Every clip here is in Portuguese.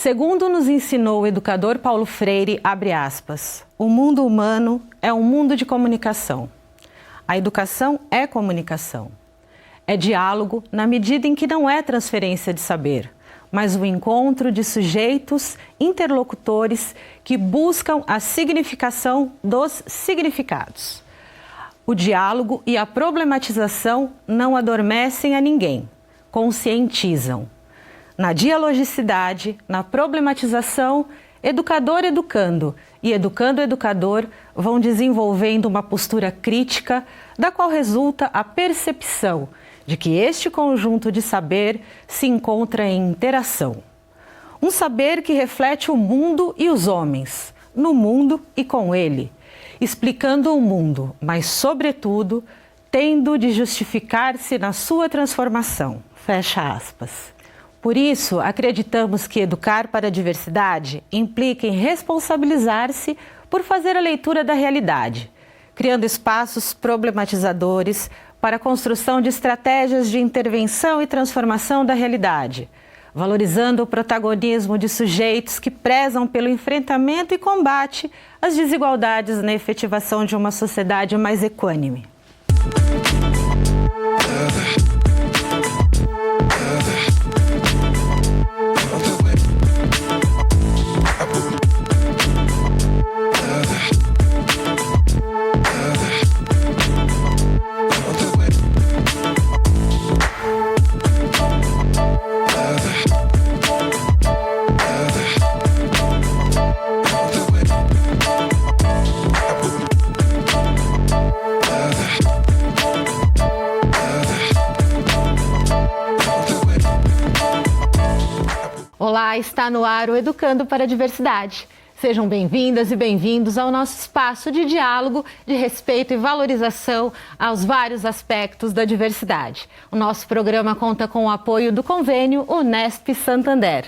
Segundo nos ensinou o educador Paulo Freire, abre aspas, o mundo humano é um mundo de comunicação. A educação é comunicação. É diálogo na medida em que não é transferência de saber, mas o encontro de sujeitos interlocutores que buscam a significação dos significados. O diálogo e a problematização não adormecem a ninguém, conscientizam. Na dialogicidade, na problematização, educador educando e educando educador vão desenvolvendo uma postura crítica, da qual resulta a percepção de que este conjunto de saber se encontra em interação. Um saber que reflete o mundo e os homens, no mundo e com ele, explicando o mundo, mas, sobretudo, tendo de justificar-se na sua transformação. Fecha aspas. Por isso, acreditamos que educar para a diversidade implica em responsabilizar-se por fazer a leitura da realidade, criando espaços problematizadores para a construção de estratégias de intervenção e transformação da realidade, valorizando o protagonismo de sujeitos que prezam pelo enfrentamento e combate às desigualdades na efetivação de uma sociedade mais equânime. Olá, está no ar o Educando para a Diversidade. Sejam bem-vindas e bem-vindos ao nosso espaço de diálogo, de respeito e valorização aos vários aspectos da diversidade. O nosso programa conta com o apoio do convênio Unesp Santander.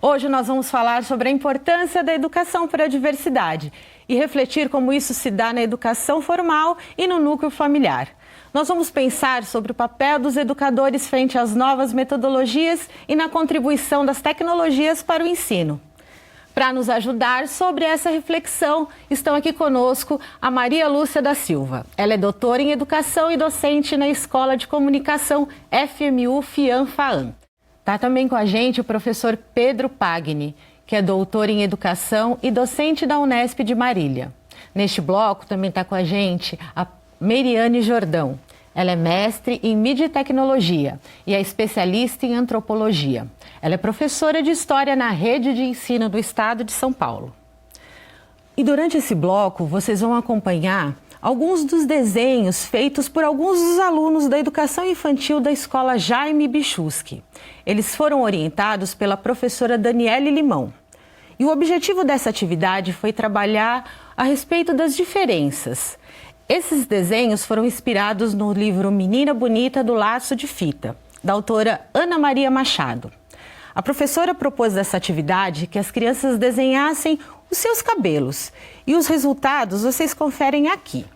Hoje nós vamos falar sobre a importância da educação para a diversidade e refletir como isso se dá na educação formal e no núcleo familiar. Nós vamos pensar sobre o papel dos educadores frente às novas metodologias e na contribuição das tecnologias para o ensino. Para nos ajudar sobre essa reflexão, estão aqui conosco a Maria Lúcia da Silva. Ela é doutora em Educação e docente na Escola de Comunicação FMU FIAM-FAAM. Está também com a gente o professor Pedro Pagni, que é doutor em Educação e docente da Unesp de Marília. Neste bloco também está com a gente a Meriane Jordão. Ela é mestre em mídia e tecnologia e é especialista em antropologia. Ela é professora de História na Rede de Ensino do Estado de São Paulo. E durante esse bloco, vocês vão acompanhar alguns dos desenhos feitos por alguns dos alunos da Educação Infantil da Escola Jaime Bichusky. Eles foram orientados pela professora Daniele Limão. E o objetivo dessa atividade foi trabalhar a respeito das diferenças. Esses desenhos foram inspirados no livro Menina Bonita do Laço de Fita, da autora Ana Maria Machado. A professora propôs dessa atividade que as crianças desenhassem os seus cabelos e os resultados vocês conferem aqui.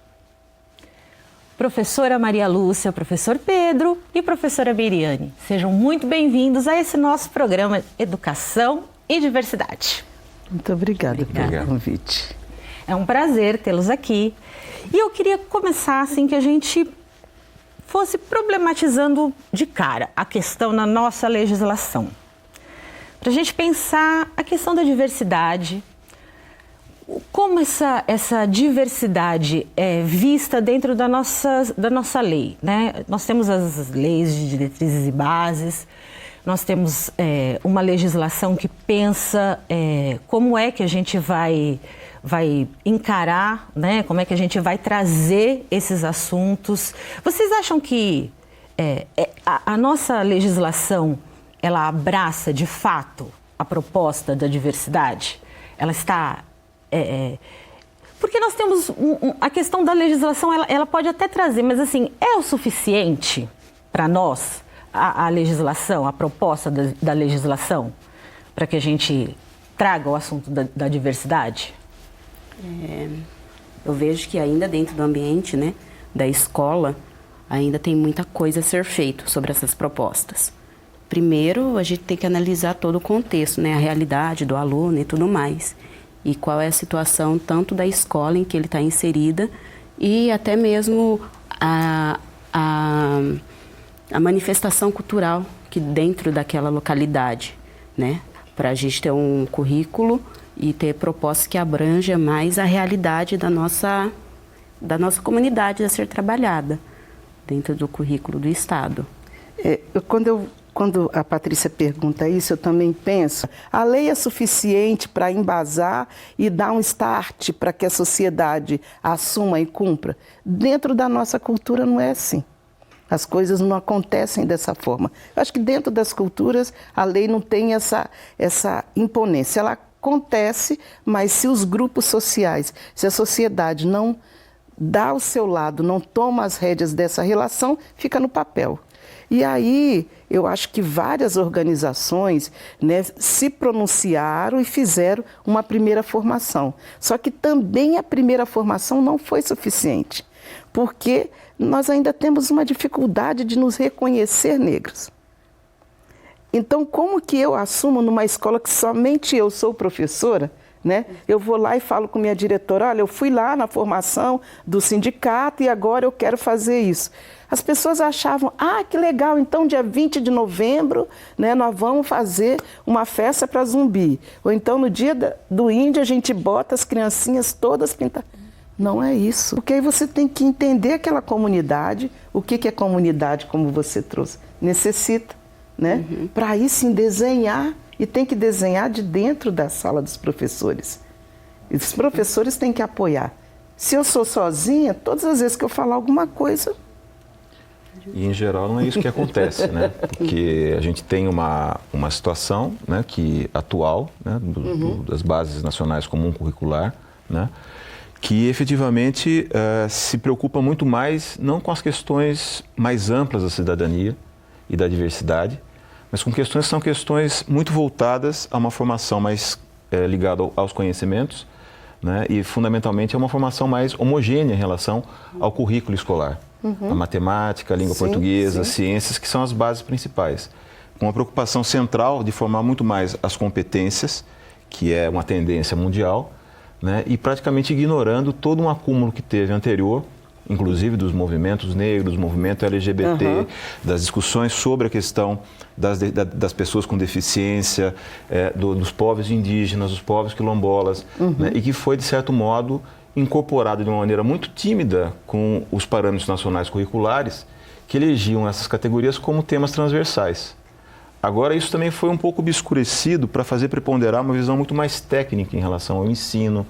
Professora Maria Lúcia, professor Pedro e professora Meriane, sejam muito bem-vindos a esse nosso programa Educação e Diversidade. Muito obrigada pelo convite. É um prazer tê-los aqui. E eu queria começar assim que a gente fosse problematizando de cara a questão na nossa legislação. Para a gente pensar a questão da diversidade, como essa diversidade é vista dentro da nossa lei, né? Nós temos as leis de diretrizes e bases, nós temos uma legislação que pensa como é que a gente vai encarar, né? Como é que a gente vai trazer esses assuntos. Vocês acham que a nossa legislação, ela abraça de fato a proposta da diversidade? Ela está... porque nós temos a questão da legislação, ela pode até trazer, mas assim, é o suficiente para nós a legislação, a proposta da legislação, para que a gente traga o assunto da diversidade? Eu vejo que ainda dentro do ambiente, né, da escola, ainda tem muita coisa a ser feito sobre essas propostas. primeiro a gente tem que analisar todo o contexto, né? A realidade do aluno e tudo mais. E qual é a situação tanto da escola em que ele está inserida e até mesmo a manifestação cultural que dentro daquela localidade, né? Para a gente ter um currículo e ter propostas que abranja mais a realidade da nossa comunidade a ser trabalhada dentro do currículo do Estado. Quando a Patrícia pergunta isso, eu também penso, a lei é suficiente para embasar e dar um start para que a sociedade assuma e cumpra? Dentro da nossa cultura não é assim. As coisas não acontecem dessa forma. Eu acho que dentro das culturas a lei não tem essa imponência. Ela acontece, mas se os grupos sociais, se a sociedade não dá o seu lado, não toma as rédeas dessa relação, fica no papel. E aí, eu acho que várias organizações, né, se pronunciaram e fizeram uma primeira formação. Só que também a primeira formação não foi suficiente, porque nós ainda temos uma dificuldade de nos reconhecer negros. Então, como que eu assumo numa escola que somente eu sou professora, né? Eu vou lá e falo com minha diretora, olha, eu fui lá na formação do sindicato e agora eu quero fazer isso. As pessoas achavam, que legal, então dia 20 de novembro, né, nós vamos fazer uma festa para Zumbi. Ou então no dia do índio a gente bota as criancinhas todas pintadas. Não é isso. Porque aí você tem que entender aquela comunidade, o que é comunidade, como você trouxe, necessita, né? Para aí sim desenhar, e tem que desenhar de dentro da sala dos professores. E os professores têm que apoiar. Se eu sou sozinha, todas as vezes que eu falar alguma coisa... E, em geral, não é isso que acontece, né? Porque a gente tem uma situação, né, atual, né, das bases nacionais comum curricular, né, que efetivamente se preocupa muito mais, não com as questões mais amplas da cidadania e da diversidade, mas com questões que são questões muito voltadas a uma formação mais ligada aos conhecimentos, né, e, fundamentalmente, a uma formação mais homogênea em relação ao currículo escolar. A matemática, a língua portuguesa, as ciências, que são as bases principais. Com a preocupação central de formar muito mais as competências, que é uma tendência mundial, né, e praticamente ignorando todo um acúmulo que teve anterior, inclusive dos movimentos negros, do movimento LGBT, das discussões sobre a questão das pessoas com deficiência, dos povos indígenas, dos povos quilombolas, né, e que foi, de certo modo, incorporado de uma maneira muito tímida com os parâmetros nacionais curriculares que elegiam essas categorias como temas transversais. Agora, isso também foi um pouco obscurecido para fazer preponderar uma visão muito mais técnica em relação ao ensino,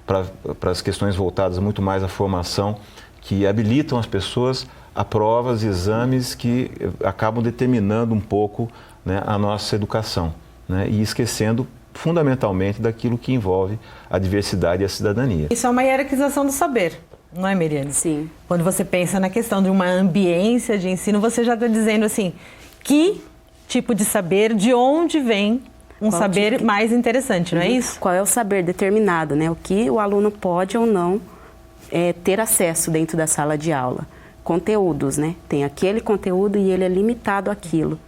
para as questões voltadas muito mais à formação, que habilitam as pessoas a provas e exames que acabam determinando um pouco, né, a nossa educação, né, e esquecendo fundamentalmente daquilo que envolve a diversidade e a cidadania. Isso é uma hierarquização do saber, não é, Miriane? Sim. Quando você pensa na questão de uma ambiência de ensino, você já está dizendo assim, que tipo de saber, de onde vem um saber mais interessante, não é isso? Qual é o saber determinado, né? O que o aluno pode ou não ter acesso dentro da sala de aula. Conteúdos, né? Tem aquele conteúdo e ele é limitado àquilo.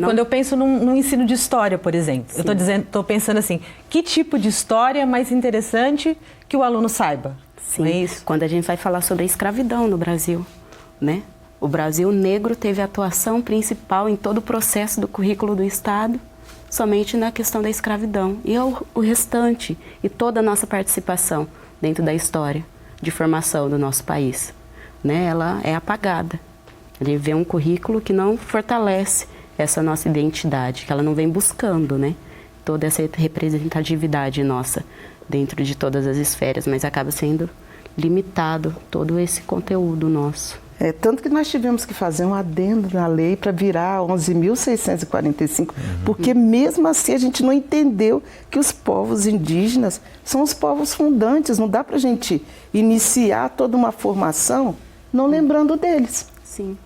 Quando eu penso num ensino de história, por exemplo, eu estou pensando assim, que tipo de história é mais interessante que o aluno saiba? Sim, não é isso? Quando a gente vai falar sobre a escravidão no Brasil, né? O Brasil negro teve atuação principal em todo o processo do currículo do Estado, somente na questão da escravidão. E o restante, e toda a nossa participação dentro da história de formação do nosso país, né? Ela é apagada. A gente vê um currículo que não fortalece essa nossa identidade, que ela não vem buscando, né? Toda essa representatividade nossa dentro de todas as esferas, mas acaba sendo limitado todo esse conteúdo nosso. Tanto que nós tivemos que fazer um adendo na lei para virar 11.645, porque mesmo assim a gente não entendeu que os povos indígenas são os povos fundantes, não dá para a gente iniciar toda uma formação não lembrando deles. Sim.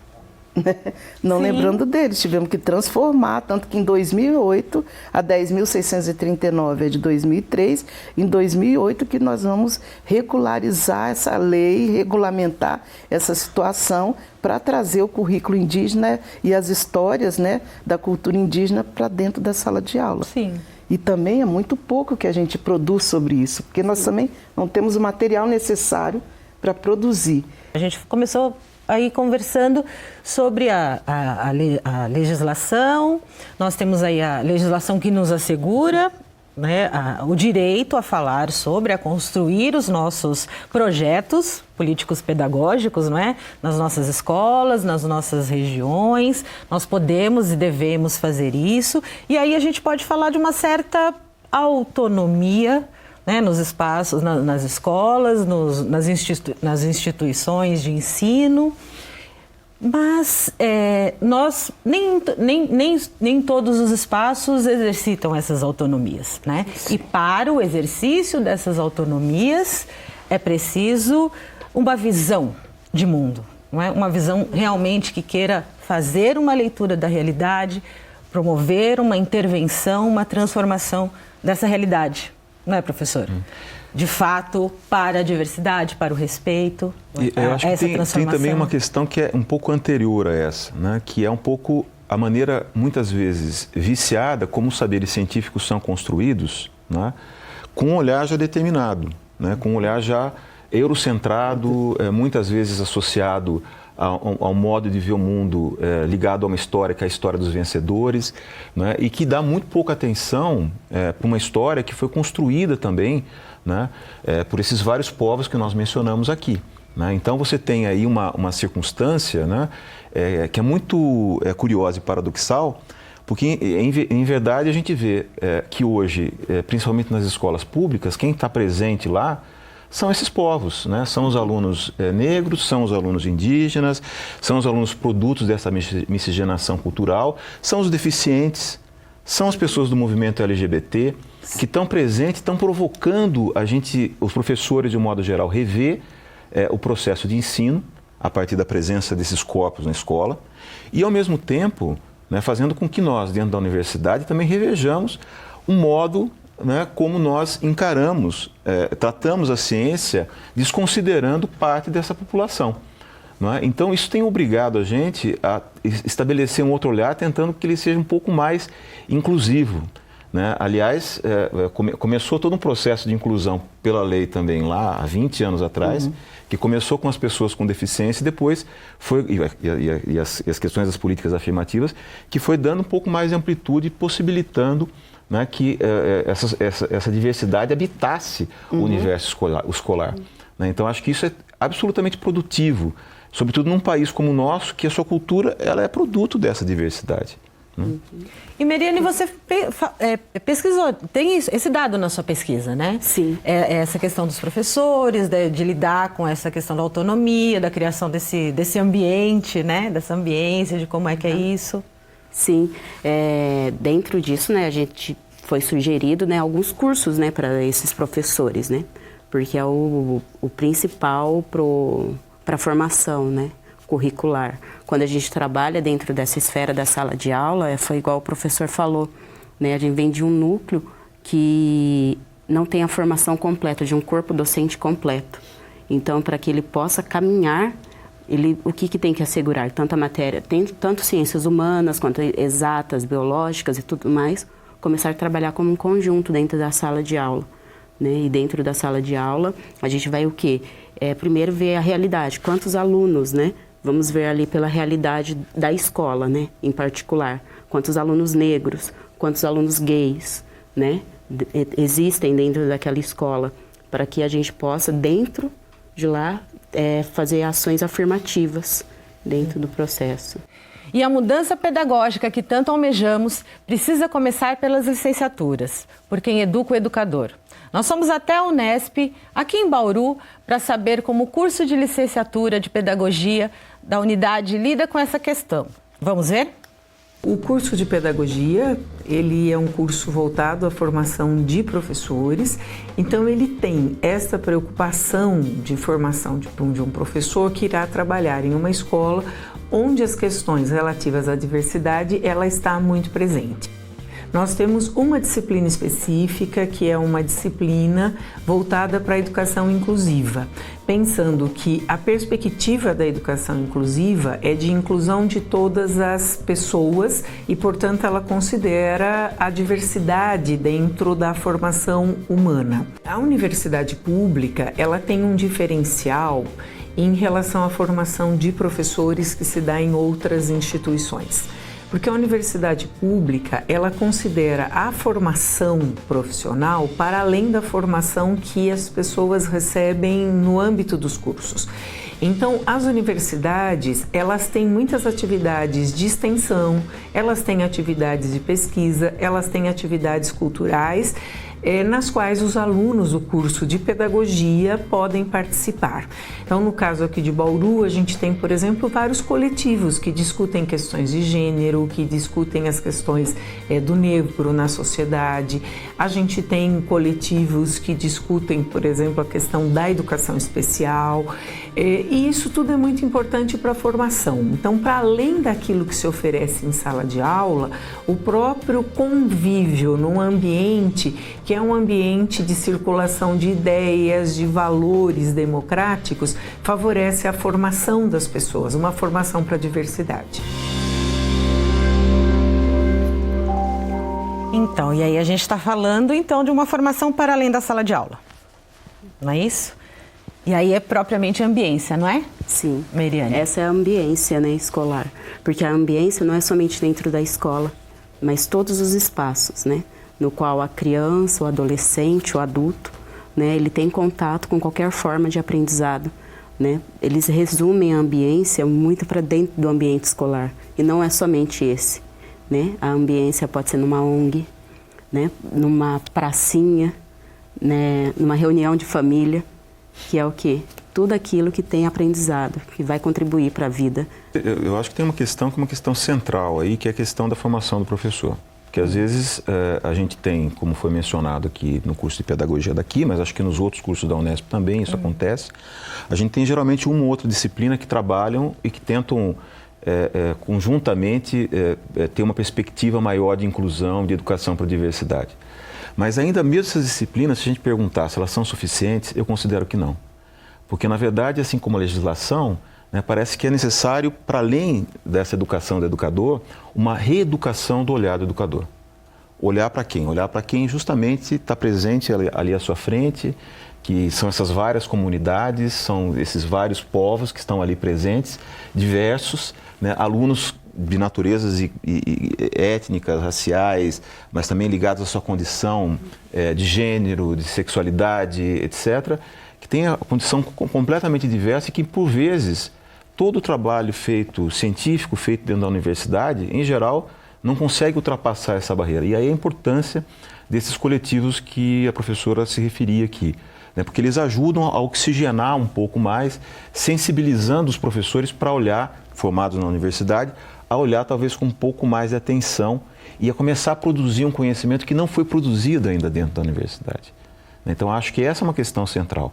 né? Não Sim. lembrando deles, tivemos que transformar, tanto que em 2008, a 10.639 é de 2003, em 2008 que nós vamos regularizar essa lei, regulamentar essa situação para trazer o currículo indígena e as histórias, né, da cultura indígena para dentro da sala de aula. Sim. E também é muito pouco que a gente produz sobre isso, porque nós também não temos o material necessário para produzir. A gente começou aí conversando sobre a legislação. Nós temos aí a legislação que nos assegura, né, o direito a falar sobre, a construir os nossos projetos políticos pedagógicos, não é? Nas nossas escolas, nas nossas regiões. Nós podemos e devemos fazer isso. E aí a gente pode falar de uma certa autonomia, né, nos espaços, nas escolas, nas instituições de ensino, mas nós nem todos os espaços exercitam essas autonomias, né? E para o exercício dessas autonomias é preciso uma visão de mundo, não é? Uma visão realmente que queira fazer uma leitura da realidade, promover uma intervenção, uma transformação dessa realidade. Não é, professor? De fato, para a diversidade, para o respeito, eu acho que tem também uma questão que é um pouco anterior a essa, né? Que é um pouco a maneira, muitas vezes, viciada como os saberes científicos são construídos, né? Com um olhar já determinado, né? Com um olhar já eurocentrado, muitas vezes associado ao modo de ver o mundo ligado a uma história que é a história dos vencedores, né? E que dá muito pouca atenção para uma história que foi construída também, né? Por esses vários povos que nós mencionamos aqui, né? Então você tem aí uma circunstância, né? Que é muito curiosa e paradoxal, porque em verdade a gente vê que hoje, principalmente nas escolas públicas, quem está presente lá são esses povos, né? São os alunos negros, são os alunos indígenas, são os alunos produtos dessa miscigenação cultural, são os deficientes, são as pessoas do movimento LGBT que estão presentes, estão provocando os professores de um modo geral, rever o processo de ensino a partir da presença desses corpos na escola e, ao mesmo tempo, né, fazendo com que nós, dentro da universidade, também revejamos um modo, né, como nós encaramos, tratamos a ciência desconsiderando parte dessa população. Não é? Então, isso tem obrigado a gente a estabelecer um outro olhar, tentando que ele seja um pouco mais inclusivo, né? Aliás, começou todo um processo de inclusão pela lei também lá, há 20 anos atrás, que começou com as pessoas com deficiência e depois foi, e as questões das políticas afirmativas, que foi dando um pouco mais de amplitude, possibilitando, né, que essa diversidade habitasse o universo escolar. Né? Então, acho que isso é absolutamente produtivo, sobretudo num país como o nosso, que a sua cultura ela é produto dessa diversidade. Né? E, Meriane, você pesquisou, tem esse dado na sua pesquisa, né? Sim. Essa questão dos professores, de lidar com essa questão da autonomia, da criação desse ambiente, né? Dessa ambiência, de como é que é isso. Sim, dentro disso, né, a gente foi sugerido, né, alguns cursos, né, para esses professores, né, porque é o principal para a formação, né, curricular. Quando a gente trabalha dentro dessa esfera da sala de aula, foi igual o professor falou, né, a gente vem de um núcleo que não tem a formação completa, de um corpo docente completo. Então, para que ele possa caminhar, o que tem que assegurar? Tanto a matéria, tanto ciências humanas, quanto exatas, biológicas e tudo mais, começar a trabalhar como um conjunto dentro da sala de aula. Né? E dentro da sala de aula, a gente vai o quê? Primeiro ver a realidade, quantos alunos, né? Vamos ver ali pela realidade da escola, né? Em particular, quantos alunos negros, quantos alunos gays, né? Existem dentro daquela escola, para que a gente possa, dentro de lá, fazer ações afirmativas dentro do processo. E a mudança pedagógica que tanto almejamos precisa começar pelas licenciaturas, por quem educa o educador. Nós fomos até a Unesp, aqui em Bauru, para saber como o curso de licenciatura de pedagogia da unidade lida com essa questão. Vamos ver? O curso de pedagogia, ele é um curso voltado à formação de professores, então ele tem essa preocupação de formação de um professor que irá trabalhar em uma escola onde as questões relativas à diversidade ela está muito presente. Nós temos uma disciplina específica, que é uma disciplina voltada para a educação inclusiva, pensando que a perspectiva da educação inclusiva é de inclusão de todas as pessoas e, portanto, ela considera a diversidade dentro da formação humana. A universidade pública, ela tem um diferencial em relação à formação de professores que se dá em outras instituições. Porque a universidade pública, ela considera a formação profissional para além da formação que as pessoas recebem no âmbito dos cursos. Então, as universidades, elas têm muitas atividades de extensão, elas têm atividades de pesquisa, elas têm atividades culturais, nas quais os alunos do curso de pedagogia podem participar. Então, no caso aqui de Bauru, a gente tem, por exemplo, vários coletivos que discutem questões de gênero, que discutem as questões do negro na sociedade. A gente tem coletivos que discutem, por exemplo, a questão da educação especial. E isso tudo é muito importante para a formação. Então, para além daquilo que se oferece em sala de aula, o próprio convívio num ambiente que é um ambiente de circulação de ideias, de valores democráticos, favorece a formação das pessoas, uma formação para a diversidade. Então, e aí a gente está falando então de uma formação para além da sala de aula, não é isso? E aí é propriamente a ambiência, não é? Sim. Meriane? Essa é a ambiência, né, escolar. Porque a ambiência não é somente dentro da escola, mas todos os espaços, né? No qual a criança, o adolescente, o adulto, né, ele tem contato com qualquer forma de aprendizado, né? Eles resumem a ambiência muito para dentro do ambiente escolar, e não é somente esse, né? A ambiência pode ser numa ONG, né, numa pracinha, né, numa reunião de família, que é o quê? Tudo aquilo que tem aprendizado, que vai contribuir para a vida. Eu acho que tem uma questão que é uma questão central aí, que é a questão da formação do professor. Que às vezes a gente tem, como foi mencionado aqui no curso de pedagogia daqui, mas acho que nos outros cursos da Unesp também isso acontece, a gente tem geralmente uma ou outra disciplina que trabalham e que tentam conjuntamente ter uma perspectiva maior de inclusão, de educação para a diversidade. Mas ainda mesmo essas disciplinas, se a gente perguntar se elas são suficientes, eu considero que não. Porque na verdade, assim como a legislação, né, parece que é necessário, para além dessa educação do educador, uma reeducação do olhar do educador. Olhar para quem? Olhar para quem justamente está presente ali à sua frente, que são essas várias comunidades, são esses vários povos que estão ali presentes, diversos, né, alunos de naturezas étnicas, raciais, mas também ligados à sua condição de gênero, de sexualidade, etc., que tem a condição completamente diversa e que, por vezes, todo o trabalho feito, científico, feito dentro da universidade, em geral, não consegue ultrapassar essa barreira. E aí a importância desses coletivos que a professora se referia aqui, né? Porque eles ajudam a oxigenar um pouco mais, sensibilizando os professores para olhar, formados na universidade, a olhar talvez com um pouco mais de atenção e a começar a produzir um conhecimento que não foi produzido ainda dentro da universidade. Então, acho que essa é uma questão central.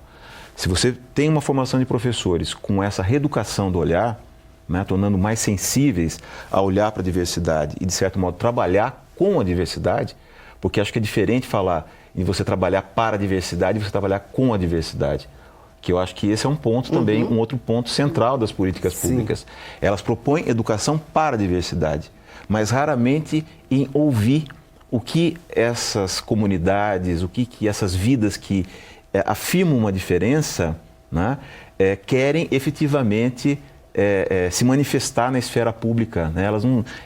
Se você tem uma formação de professores com essa reeducação do olhar, né, tornando mais sensíveis a olhar para a diversidade e, de certo modo, trabalhar com a diversidade, porque acho que é diferente falar em você trabalhar para a diversidade e você trabalhar com a diversidade. Que eu acho que esse é um ponto também, um outro ponto central das políticas públicas. Elas propõem educação para a diversidade, mas raramente em ouvir o que essas comunidades, o que essas vidas que afirmam uma diferença, né, querem efetivamente se manifestar na esfera pública. Né?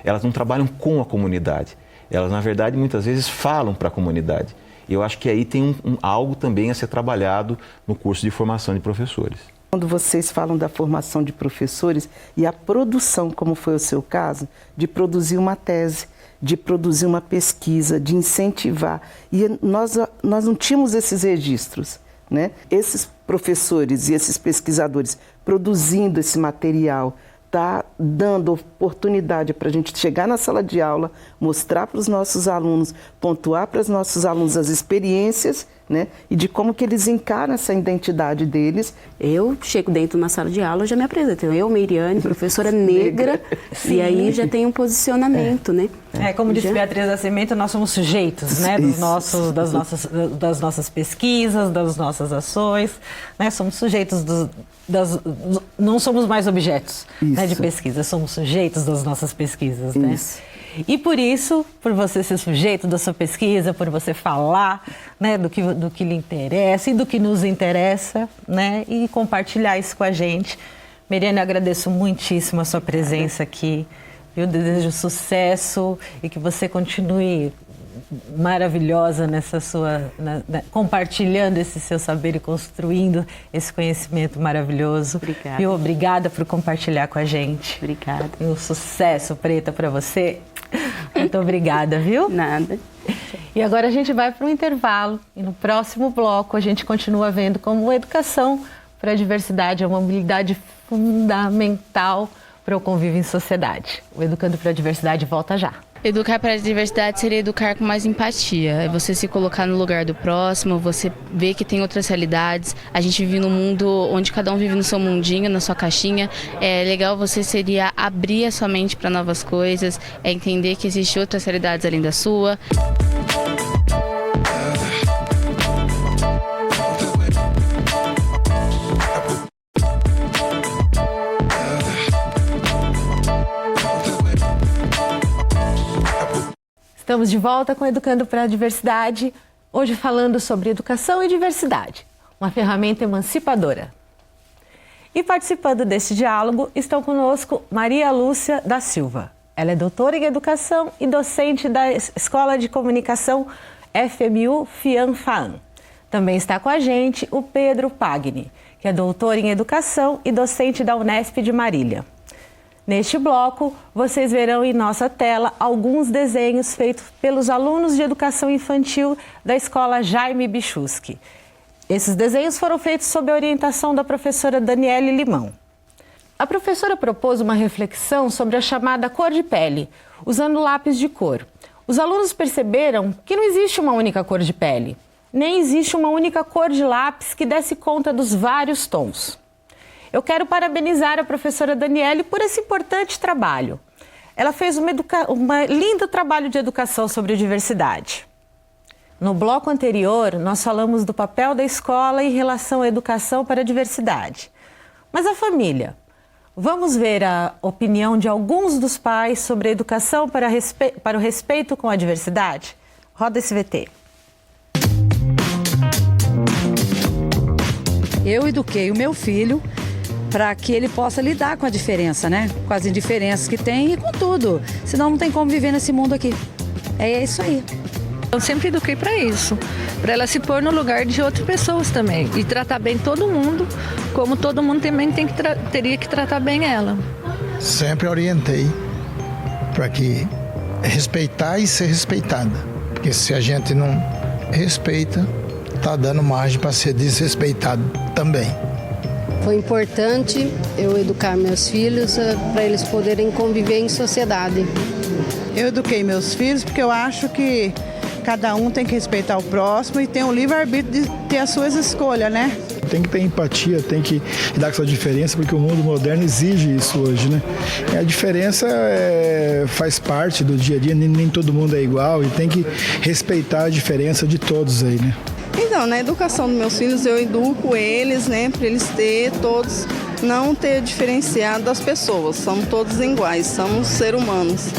Elas não trabalham com a comunidade. Elas, na verdade, muitas vezes falam para a comunidade. E eu acho que aí tem algo também a ser trabalhado no curso de formação de professores. Quando vocês falam da formação de professores e a produção, como foi o seu caso, de produzir uma tese, de produzir uma pesquisa, de incentivar. E nós não tínhamos esses registros, né? Esses professores e esses pesquisadores produzindo esse material, está dando oportunidade para a gente chegar na sala de aula, mostrar para os nossos alunos, pontuar para os nossos alunos as experiências né? E de como que eles encaram essa identidade deles. Eu chego dentro de uma sala de aula, já me apresento. Eu, Meiriane, professora negra, e aí já tem um posicionamento, né? Como disse Beatriz Nascimento, nós somos sujeitos, né, das nossas pesquisas, das nossas ações, né? Somos sujeitos não somos mais objetos, né, de pesquisa, somos sujeitos das nossas pesquisas, né? E por isso, por você ser sujeito da sua pesquisa, por você falar, né, do que lhe interessa e do que nos interessa, né, e compartilhar isso com a gente. Meiriane, eu agradeço muitíssimo a sua presença aqui. Eu desejo sucesso e que você continue maravilhosa nessa sua, compartilhando esse seu saber e construindo esse conhecimento maravilhoso. Obrigada. E obrigada por compartilhar com a gente. Obrigada. E um sucesso, Preta, para você. Muito obrigada, viu? Nada. E agora a gente vai para um intervalo e no próximo bloco a gente continua vendo como a educação para a diversidade é uma habilidade fundamental para o convívio em sociedade. O Educando para a Diversidade volta já. Educar para a diversidade seria educar com mais empatia. É você se colocar no lugar do próximo, você ver que tem outras realidades. A gente vive num mundo onde cada um vive no seu mundinho, na sua caixinha. É legal você seria abrir a sua mente para novas coisas, é entender que existem outras realidades além da sua. Estamos de volta com Educando para a Diversidade, hoje falando sobre educação e diversidade, uma ferramenta emancipadora. E participando deste diálogo estão conosco Maria Lúcia da Silva. Ela é doutora em educação e docente da Escola de Comunicação FMU FIAM-FAAM. Também está com a gente o Pedro Pagni, que é doutor em educação e docente da Unesp de Marília. Neste bloco, vocês verão em nossa tela alguns desenhos feitos pelos alunos de educação infantil da escola Jaime Bichusky. Esses desenhos foram feitos sob a orientação da professora Daniele Limão. A professora propôs uma reflexão sobre a chamada cor de pele, usando lápis de cor. Os alunos perceberam que não existe uma única cor de pele, nem existe uma única cor de lápis que desse conta dos vários tons. Eu quero parabenizar a professora Daniele por esse importante trabalho. Ela fez um lindo trabalho de educação sobre diversidade. No bloco anterior, nós falamos do papel da escola em relação à educação para a diversidade. Mas a família? Vamos ver a opinião de alguns dos pais sobre a educação para o respeito com a diversidade? Roda esse VT. Eu eduquei o meu filho para que ele possa lidar com a diferença, né? Com as indiferenças que tem e com tudo. Senão não tem como viver nesse mundo aqui. É isso aí. Eu sempre eduquei para isso, para ela se pôr no lugar de outras pessoas também e tratar bem todo mundo, como todo mundo também teria que tratar bem ela. Sempre orientei para que respeitar e ser respeitada, porque se a gente não respeita, tá dando margem para ser desrespeitado também. Foi importante eu educar meus filhos para eles poderem conviver em sociedade. Eu eduquei meus filhos porque eu acho que cada um tem que respeitar o próximo e tem o livre-arbítrio de ter as suas escolhas, né? Tem que ter empatia, tem que lidar com essa diferença, porque o mundo moderno exige isso hoje, né? E a diferença faz parte do dia a dia, nem todo mundo é igual e tem que respeitar a diferença de todos aí, né? Então, na educação dos meus filhos, eu educo eles, né, para eles não ter diferenciado das pessoas. Somos todos iguais, somos seres humanos.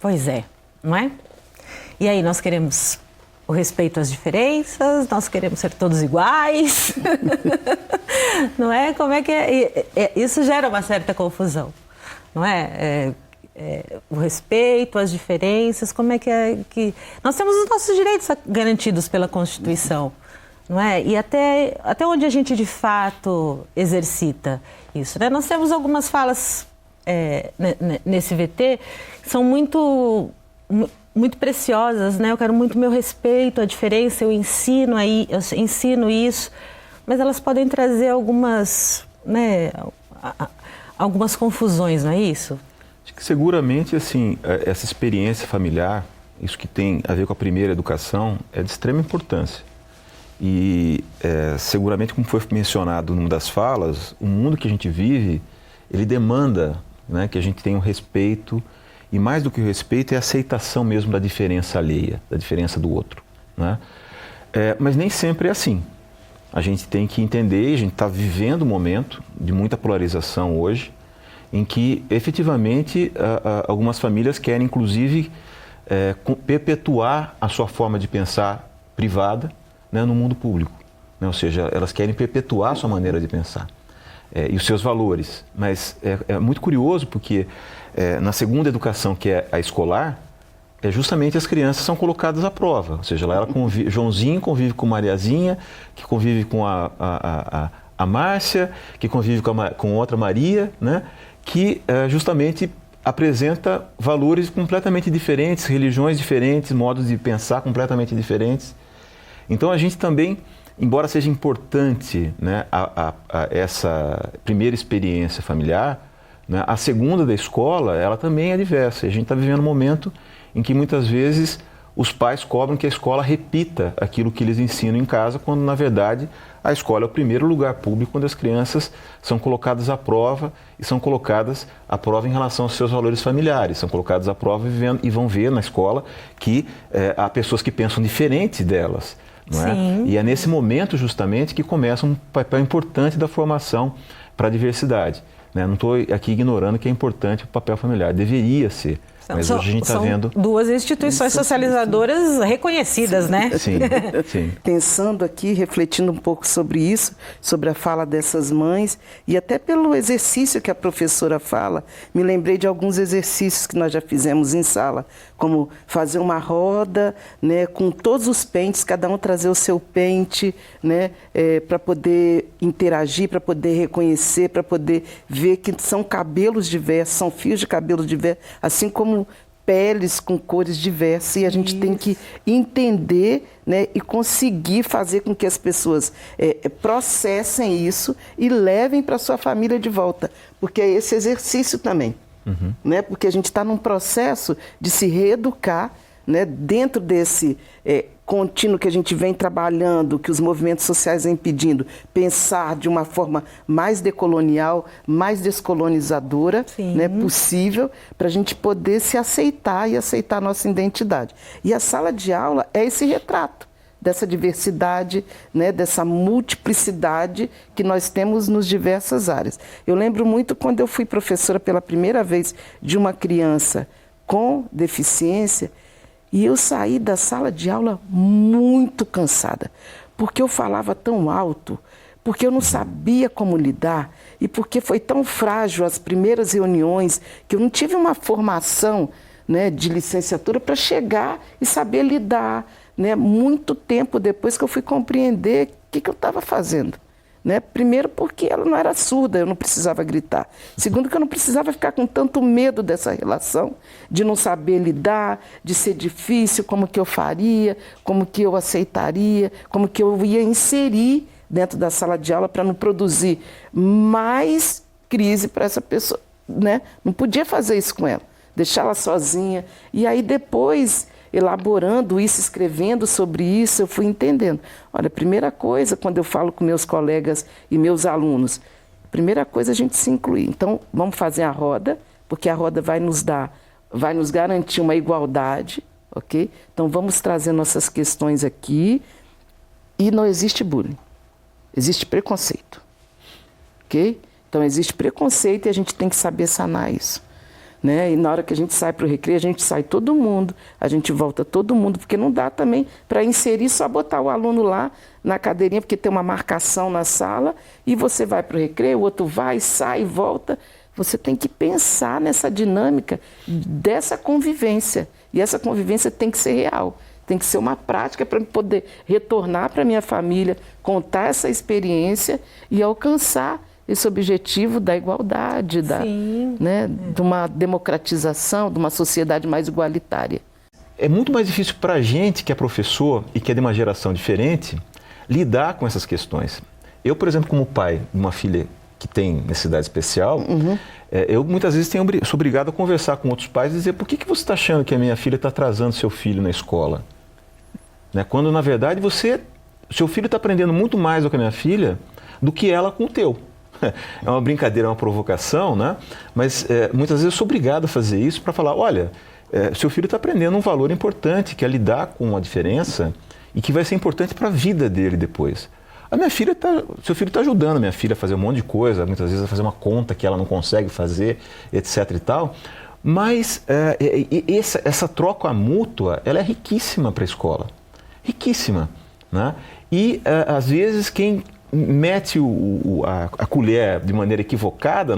Pois é, não é? E aí, nós queremos o respeito às diferenças, nós queremos ser todos iguais, não é? Como é que é? Isso gera uma certa confusão, não é? O respeito às diferenças, como é que... Nós temos os nossos direitos garantidos pela Constituição, não é? E até onde a gente de fato exercita isso, né? Nós temos algumas falas nesse VT que são muito preciosas, né? Eu quero muito meu respeito à diferença, eu ensino isso, mas elas podem trazer algumas, né, algumas confusões, não é isso? Acho que seguramente, assim, essa experiência familiar, isso que tem a ver com a primeira educação, é de extrema importância. E seguramente, como foi mencionado numa das falas, o mundo que a gente vive, ele demanda, né, que a gente tenha um respeito, e mais do que o respeito é a aceitação mesmo da diferença alheia, da diferença do outro, né? Mas nem sempre é assim. A gente tem que entender, a gente está vivendo um momento de muita polarização hoje, em que efetivamente algumas famílias querem inclusive perpetuar a sua forma de pensar privada, né, no mundo público, né? Ou seja, elas querem perpetuar a sua maneira de pensar e os seus valores. Mas é muito curioso porque na segunda educação, que é a escolar, justamente as crianças são colocadas à prova. Ou seja, lá Joãozinho convive com Mariazinha, que convive com a Márcia, que convive com outra Maria, né? Que justamente apresenta valores completamente diferentes, religiões diferentes, modos de pensar completamente diferentes. Então a gente também, embora seja importante, né, essa primeira experiência familiar, né, a segunda da escola, ela também é diversa. A gente está vivendo um momento em que muitas vezes os pais cobram que a escola repita aquilo que eles ensinam em casa, quando na verdade a escola é o primeiro lugar público onde as crianças são colocadas à prova, e são colocadas à prova em relação aos seus valores familiares, são colocadas à prova e vão ver na escola que há pessoas que pensam diferente delas. Não é? E é nesse momento justamente que começa um papel importante da formação para a diversidade, né? Não estou aqui ignorando que é importante o papel familiar, deveria ser. Mas hoje a gente está vendo... duas instituições socializadoras reconhecidas, né? Sim, sim. Pensando aqui, refletindo um pouco sobre isso, sobre a fala dessas mães, e até pelo exercício que a professora fala, me lembrei de alguns exercícios que nós já fizemos em sala, como fazer uma roda, né, com todos os pentes, cada um trazer o seu pente, né, para poder interagir, para poder reconhecer, para poder ver que são cabelos diversos, são fios de cabelo diversos, assim como peles com cores diversas, e a gente tem que entender, né, e conseguir fazer com que as pessoas processem isso e levem para a sua família de volta, porque é esse exercício também, né, porque a gente está num processo de se reeducar, né, dentro desse contínuo que a gente vem trabalhando, que os movimentos sociais vêm pedindo, pensar de uma forma mais decolonial, mais descolonizadora, né, possível, para a gente poder se aceitar e aceitar a nossa identidade. E a sala de aula é esse retrato dessa diversidade, né, dessa multiplicidade que nós temos nas diversas áreas. Eu lembro muito quando eu fui professora pela primeira vez de uma criança com deficiência, e eu saí da sala de aula muito cansada, porque eu falava tão alto, porque eu não sabia como lidar, e porque foi tão frágil as primeiras reuniões, que eu não tive uma formação, né, de licenciatura para chegar e saber lidar, né, muito tempo depois que eu fui compreender o que eu estava fazendo. Né? Primeiro porque ela não era surda, eu não precisava gritar. Segundo que eu não precisava ficar com tanto medo dessa relação, de não saber lidar, de ser difícil, como que eu faria, como que eu aceitaria, como que eu ia inserir dentro da sala de aula para não produzir mais crise para essa pessoa, né? Não podia fazer isso com ela, deixá-la sozinha. E aí depois, elaborando isso, escrevendo sobre isso, eu fui entendendo. Olha, a primeira coisa, quando eu falo com meus colegas e meus alunos, a primeira coisa é a gente se incluir. Então, vamos fazer a roda, porque a roda vai nos garantir uma igualdade, ok? Então, vamos trazer nossas questões aqui, e não existe bullying, existe preconceito, ok? Então, existe preconceito e a gente tem que saber sanar isso. Né? E na hora que a gente sai para o recreio, a gente sai todo mundo, a gente volta todo mundo, porque não dá também para inserir, só botar o aluno lá na cadeirinha, porque tem uma marcação na sala, e você vai para o recreio, o outro vai, sai, volta. Você tem que pensar nessa dinâmica dessa convivência, e essa convivência tem que ser real, tem que ser uma prática para poder retornar para a minha família, contar essa experiência e alcançar esse objetivo da igualdade, né, de uma democratização, de uma sociedade mais igualitária. É muito mais difícil para a gente, que é professor e que é de uma geração diferente, lidar com essas questões. Eu, por exemplo, como pai de uma filha que tem necessidade especial, eu muitas vezes sou obrigado a conversar com outros pais e dizer: por que você está achando que a minha filha está atrasando seu filho na escola? Né? Quando, na verdade, seu filho está aprendendo muito mais do que a minha filha do que ela com o teu. É uma brincadeira, é uma provocação, né? Mas muitas vezes eu sou obrigado a fazer isso para falar: olha, seu filho está aprendendo um valor importante, que é lidar com a diferença e que vai ser importante para a vida dele depois. Seu filho está ajudando a minha filha a fazer um monte de coisa, muitas vezes a fazer uma conta que ela não consegue fazer, etc. e tal. Mas essa troca mútua, ela é riquíssima para a escola. Riquíssima. Né? E, às vezes, quem mete a colher de maneira equivocada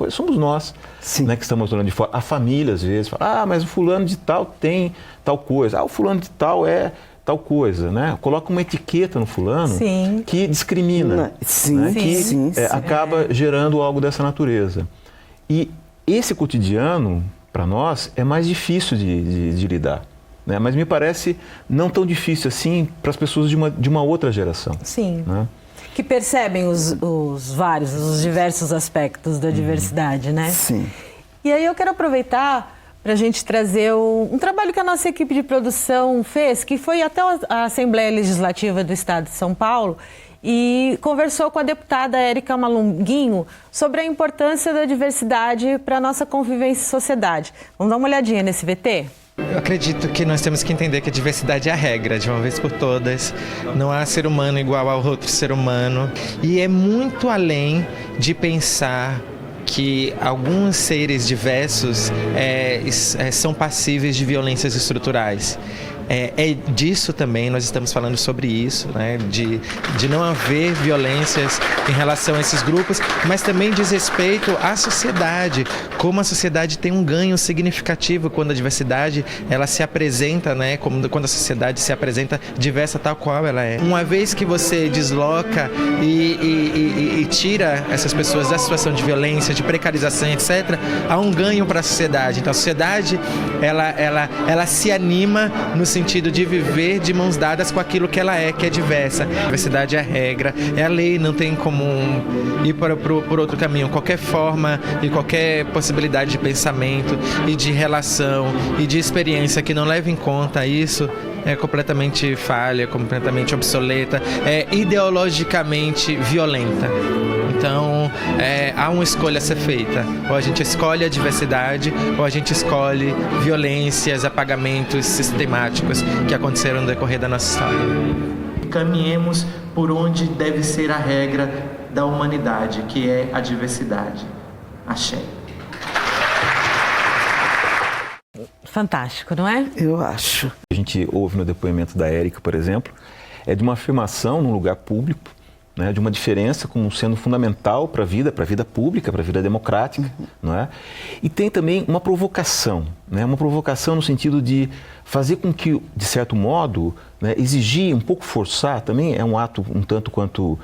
somos nós, né, que estamos olhando de fora. A família, às vezes, fala: mas o fulano de tal tem tal coisa. O fulano de tal é tal coisa, né? Coloca uma etiqueta no fulano que discrimina, né? Que acaba gerando algo dessa natureza. E esse cotidiano, para nós, é mais difícil de lidar. Né? Mas me parece não tão difícil assim para as pessoas de uma outra geração. Sim. Né? Que percebem os diversos aspectos da diversidade, né? Sim. E aí eu quero aproveitar para a gente trazer um trabalho que a nossa equipe de produção fez, que foi até a Assembleia Legislativa do Estado de São Paulo e conversou com a deputada Érica Malunguinho sobre a importância da diversidade para a nossa convivência e sociedade. Vamos dar uma olhadinha nesse VT? Eu acredito que nós temos que entender que a diversidade é a regra, de uma vez por todas. Não há ser humano igual ao outro ser humano. E é muito além de pensar que alguns seres diversos são passíveis de violências estruturais. Disso também, nós estamos falando sobre isso, né? de não haver violências em relação a esses grupos, mas também diz respeito à sociedade, como a sociedade tem um ganho significativo quando a diversidade ela se apresenta, né? Quando a sociedade se apresenta diversa tal qual ela é. Uma vez que você desloca e tira essas pessoas da situação de violência, de precarização, etc., há um ganho para a sociedade. Então a sociedade ela se anima no sentido de viver de mãos dadas com aquilo que ela é, que é diversa. A diversidade é a regra, é a lei, não tem como ir por outro caminho. Qualquer forma e qualquer possibilidade de pensamento e de relação e de experiência que não leve em conta isso é completamente falha, completamente obsoleta, é ideologicamente violenta. Então, há uma escolha a ser feita. Ou a gente escolhe a diversidade, ou a gente escolhe violências, apagamentos sistemáticos que aconteceram no decorrer da nossa história. Caminhemos por onde deve ser a regra da humanidade, que é a diversidade. Axé. Fantástico, não é? Eu acho. A gente ouve no depoimento da Érica, por exemplo, é de uma afirmação num lugar público, né, de uma diferença como sendo fundamental para a vida pública, para a vida democrática, não é? E tem também uma provocação, né, uma provocação no sentido de fazer com que, de certo modo, né, exigir, um pouco forçar, também é um ato um tanto quanto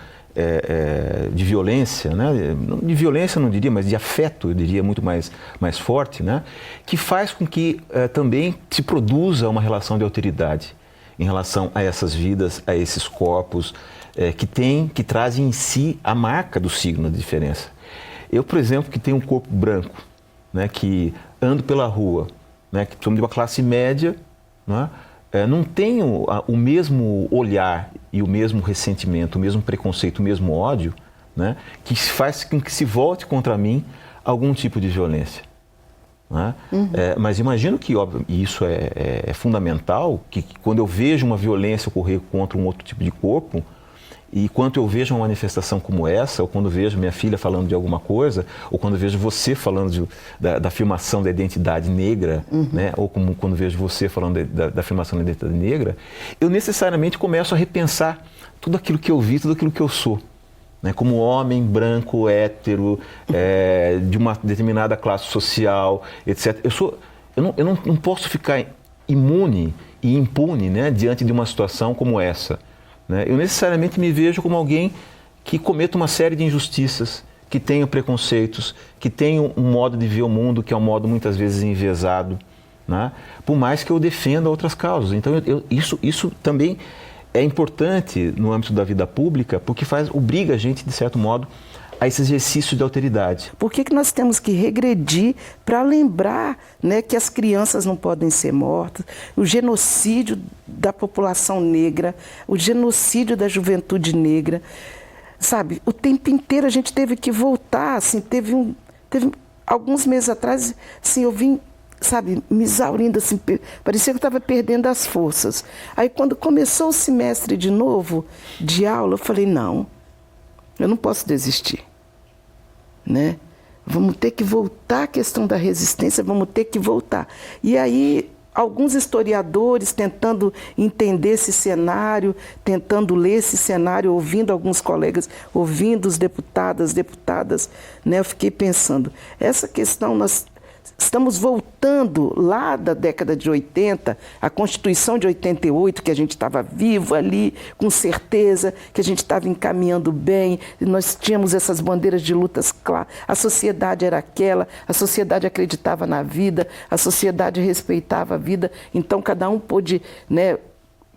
de violência, né? De violência não diria, mas de afeto, eu diria muito mais forte, né? Que faz com que também se produza uma relação de alteridade em relação a essas vidas, a esses corpos, que trazem em si a marca do signo da diferença. Eu, por exemplo, que tenho um corpo branco, né, que ando pela rua, né, que somos de uma classe média, né, não tenho o mesmo olhar e o mesmo ressentimento, o mesmo preconceito, o mesmo ódio, né, que faz com que se volte contra mim algum tipo de violência. Né? Mas imagino que, óbvio, e isso é fundamental, que quando eu vejo uma violência ocorrer contra um outro tipo de corpo, e quando eu vejo uma manifestação como essa, ou quando vejo minha filha falando de alguma coisa, ou quando vejo você falando da afirmação da identidade negra, né? Ou como quando vejo você falando da afirmação da identidade negra, eu necessariamente começo a repensar tudo aquilo que eu vi, tudo aquilo que eu sou. Né? Como homem, branco, hétero, de uma determinada classe social, etc. Eu não posso ficar imune e impune, né, diante de uma situação como essa. Eu necessariamente me vejo como alguém que cometa uma série de injustiças, que tenha preconceitos, que tenha um modo de ver o mundo que é um modo muitas vezes enviesado, né? Por mais que eu defenda outras causas. Então isso também é importante no âmbito da vida pública, porque obriga a gente, de certo modo, a esse exercício de alteridade. Por que nós temos que regredir para lembrar, né, que as crianças não podem ser mortas, o genocídio da população negra, o genocídio da juventude negra, sabe? O tempo inteiro a gente teve que voltar, assim, teve alguns meses atrás, assim, eu vim, sabe, me exaurindo, assim, parecia que eu estava perdendo as forças. Aí quando começou o semestre de novo, de aula, eu falei, não, eu não posso desistir. Né? Vamos ter que voltar à questão da resistência, vamos ter que voltar. E aí, alguns historiadores tentando entender esse cenário, tentando ler esse cenário, ouvindo alguns colegas, ouvindo os deputadas, né? Eu fiquei pensando, essa questão nós estamos voltando lá da década de 80, a Constituição de 88, que a gente estava vivo ali, com certeza, que a gente estava encaminhando bem, nós tínhamos essas bandeiras de lutas claras, a sociedade era aquela, a sociedade acreditava na vida, a sociedade respeitava a vida, então cada um pôde, né,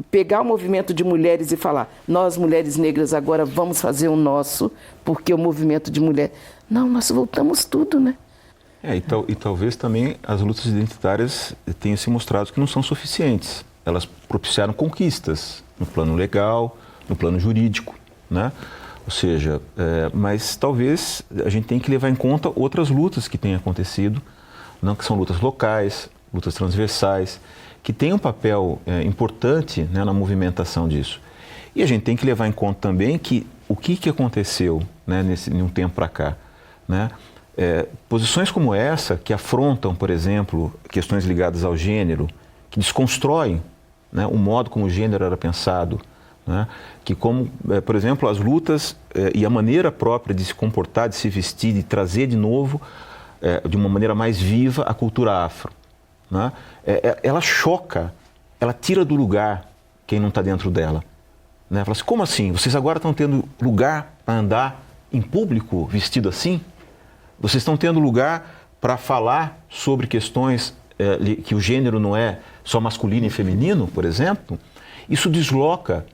pegar o movimento de mulheres e falar, nós mulheres negras agora vamos fazer o nosso, porque o movimento de mulher... Não, nós voltamos tudo, né? E talvez também as lutas identitárias tenham se mostrado que não são suficientes. Elas propiciaram conquistas no plano legal, no plano jurídico, né? Ou seja, mas talvez a gente tenha que levar em conta outras lutas que têm acontecido, não, que são lutas locais, lutas transversais, que têm um papel importante, né, na movimentação disso. E a gente tem que levar em conta também que o que aconteceu, né, num tempo para cá, né? Posições como essa, que afrontam, por exemplo, questões ligadas ao gênero, que desconstroem, né, o modo como o gênero era pensado, né, que como, por exemplo, as lutas e a maneira própria de se comportar, de se vestir, de trazer de novo, de uma maneira mais viva, a cultura afro. Né, ela choca, ela tira do lugar quem não está dentro dela. Né, fala assim, como assim? Vocês agora estão tendo lugar para andar em público vestido assim? Vocês estão tendo lugar para falar sobre questões que o gênero não é só masculino e feminino, por exemplo? Isso desloca.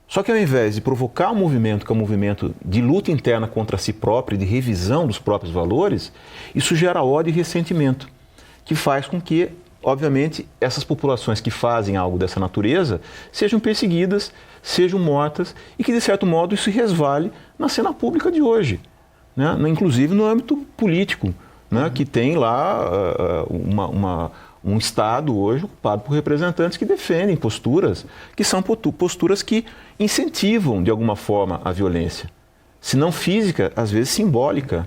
Só que ao invés de provocar um movimento que é um movimento de luta interna contra si próprio, de revisão dos próprios valores, isso gera ódio e ressentimento, que faz com que, obviamente, essas populações que fazem algo dessa natureza sejam perseguidas, sejam mortas e que, de certo modo, isso resvale na cena pública de hoje. Né? Inclusive no âmbito político, né? Que tem lá um Estado hoje ocupado por representantes que defendem posturas que são posturas que incentivam de alguma forma a violência, se não física, às vezes simbólica.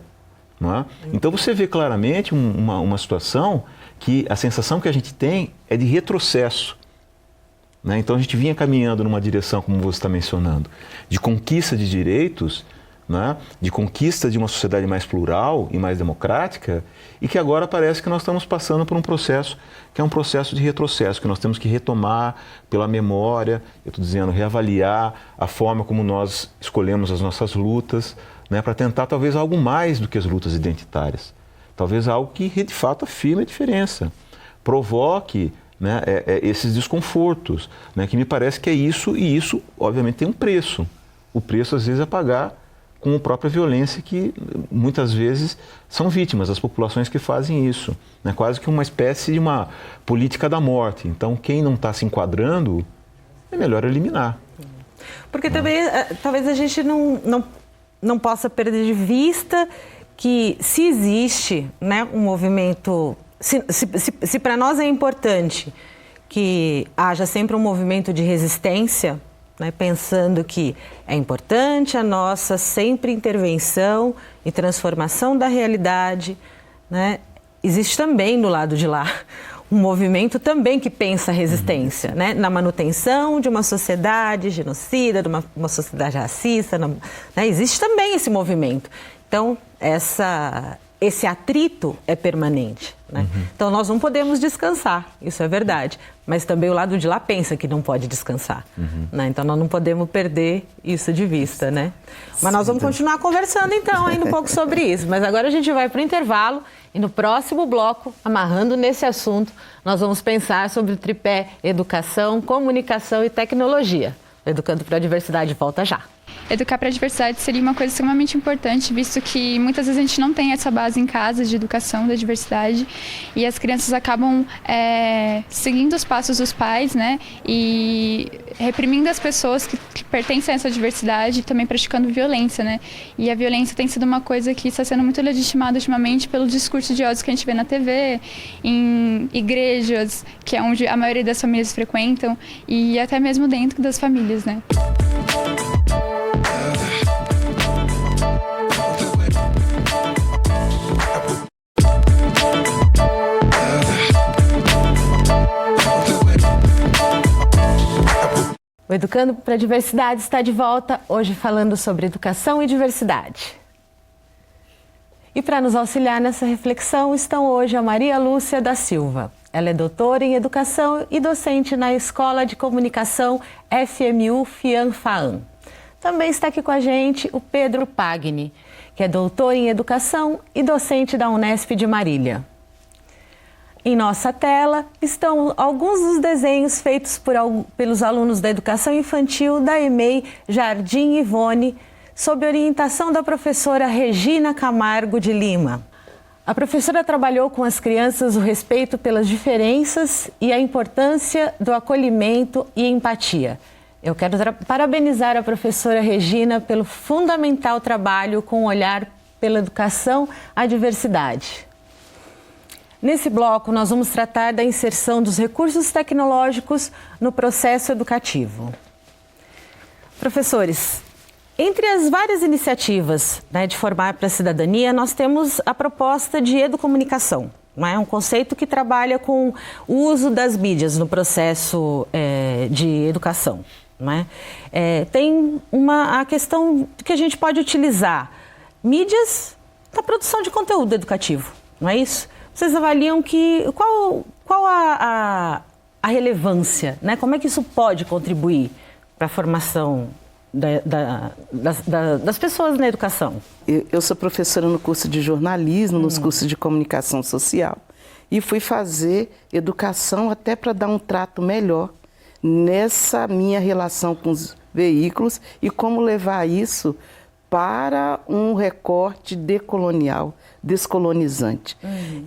Não é? Então você vê claramente uma situação que a sensação que a gente tem é de retrocesso. Né? Então a gente vinha caminhando numa direção, como você está mencionando, de conquista de direitos, né, de conquista de uma sociedade mais plural e mais democrática, e que agora parece que nós estamos passando por um processo que é um processo de retrocesso, que nós temos que retomar pela memória, eu estou dizendo, reavaliar a forma como nós escolhemos as nossas lutas, né, para tentar talvez algo mais do que as lutas identitárias, talvez algo que de fato afirme a diferença, provoque, né, esses desconfortos, né, que me parece que é isso, e isso obviamente tem um preço. O preço às vezes é pagar com a própria violência que muitas vezes são vítimas, as populações que fazem isso. Né? Quase que uma espécie de uma política da morte. Então, quem não está se enquadrando, é melhor eliminar. Porque também, talvez a gente não possa perder de vista que se existe, né, um movimento... Se para nós é importante que haja sempre um movimento de resistência, né, pensando que é importante a nossa sempre intervenção e transformação da realidade, né, existe também do lado de lá um movimento também que pensa a resistência, né, na manutenção de uma sociedade genocida, de uma sociedade racista, né, existe também esse movimento. Então, esse atrito é permanente. Né? Então, nós não podemos descansar, isso é verdade. Mas também o lado de lá pensa que não pode descansar. Né? Então, nós não podemos perder isso de vista. Né? Mas nós vamos continuar conversando, então, ainda um pouco sobre isso. Mas agora a gente vai para o intervalo e no próximo bloco, amarrando nesse assunto, nós vamos pensar sobre o tripé educação, comunicação e tecnologia. Educando para a Diversidade volta já. educar para a diversidade seria uma coisa extremamente importante, visto que muitas vezes a gente não tem essa base em casa de educação da diversidade e as crianças acabam seguindo os passos dos pais, né, e reprimindo as pessoas que pertencem a essa diversidade e também praticando violência, né, e a violência tem sido uma coisa que está sendo muito legitimada ultimamente pelo discurso de ódio que a gente vê na TV, em igrejas, que é onde a maioria das famílias frequentam, e até mesmo dentro das famílias, né. O Educando para a Diversidade está de volta, hoje falando sobre educação e diversidade. E para nos auxiliar nessa reflexão estão hoje a Maria Lúcia da Silva. Ela é doutora em Educação e docente na Escola de Comunicação FMU FIAN-FAAN. Também está aqui com a gente o Pedro Pagni, que é doutor em Educação e docente da Unesp de Marília. Em nossa tela estão alguns dos desenhos feitos pelos alunos da Educação Infantil da EMEI Jardim Ivone, sob orientação da professora Regina Camargo de Lima. A professora trabalhou com as crianças o respeito pelas diferenças e a importância do acolhimento e empatia. Eu quero parabenizar a professora Regina pelo fundamental trabalho com o olhar pela educação à diversidade. Nesse bloco, nós vamos tratar da inserção dos recursos tecnológicos no processo educativo. Professores, entre as várias iniciativas, né, de formar para a cidadania, nós temos a proposta de educomunicação. É um conceito que trabalha com o uso das mídias no processo de educação. Né? Tem a questão que a gente pode utilizar mídias na produção de conteúdo educativo, não é isso? Vocês avaliam qual a relevância, né? Como é que isso pode contribuir para a formação das pessoas na educação? Eu sou professora no curso de jornalismo, nos cursos de comunicação social, e fui fazer educação até para dar um trato melhor nessa minha relação com os veículos e como levar isso para um recorte decolonial, descolonizante.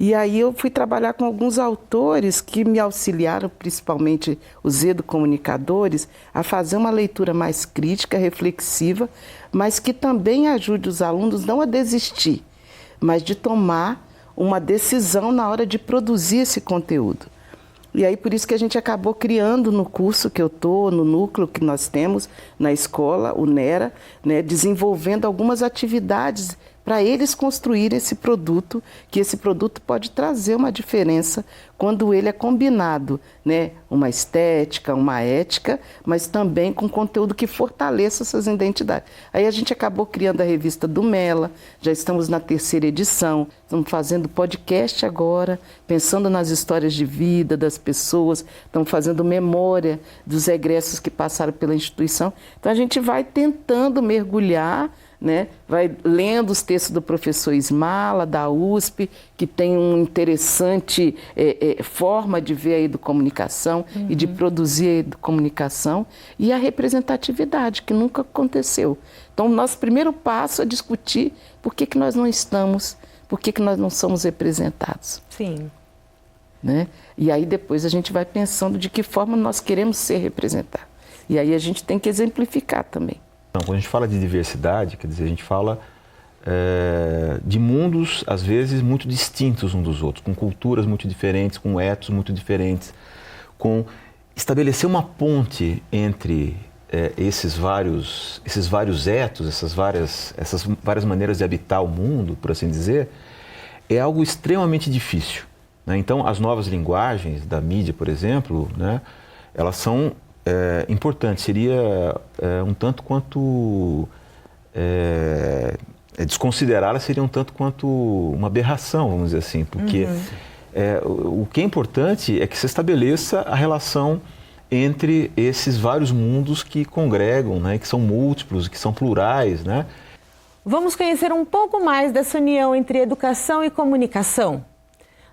E aí eu fui trabalhar com alguns autores que me auxiliaram, principalmente os educomunicadores, a fazer uma leitura mais crítica, reflexiva, mas que também ajude os alunos não a desistir, mas de tomar uma decisão na hora de produzir esse conteúdo. E aí por isso que a gente acabou criando no curso que eu estou, no núcleo que nós temos na escola, o NERA, né, desenvolvendo algumas atividades para eles construírem esse produto, que esse produto pode trazer uma diferença quando ele é combinado, né, uma estética, uma ética, mas também com conteúdo que fortaleça essas identidades. Aí a gente acabou criando a revista do Mela, já estamos na 3ª edição, estamos fazendo podcast agora, pensando nas histórias de vida das pessoas, estamos fazendo memória dos egressos que passaram pela instituição. Então a gente vai tentando mergulhar, né? Vai lendo os textos do professor Ismala, da USP, que tem uma interessante forma de ver a educomunicação e de produzir a educomunicação, e a representatividade, que nunca aconteceu. Então, o nosso primeiro passo é discutir por que nós não estamos, por que nós não somos representados. Sim. Né? E aí depois a gente vai pensando de que forma nós queremos ser representados. E aí a gente tem que exemplificar também. Quando a gente fala de diversidade, quer dizer, a gente fala de mundos, às vezes, muito distintos uns dos outros, com culturas muito diferentes, com etos muito diferentes, com estabelecer uma ponte entre esses vários etos, essas várias maneiras de habitar o mundo, por assim dizer, é algo extremamente difícil. Né? Então, as novas linguagens da mídia, por exemplo, né, elas são importante, seria um tanto quanto desconsiderá-la seria um tanto quanto uma aberração, vamos dizer assim, porque o que é importante é que se estabeleça a relação entre esses vários mundos que congregam, né, que são múltiplos, que são plurais, né? Vamos conhecer um pouco mais dessa união entre educação e comunicação.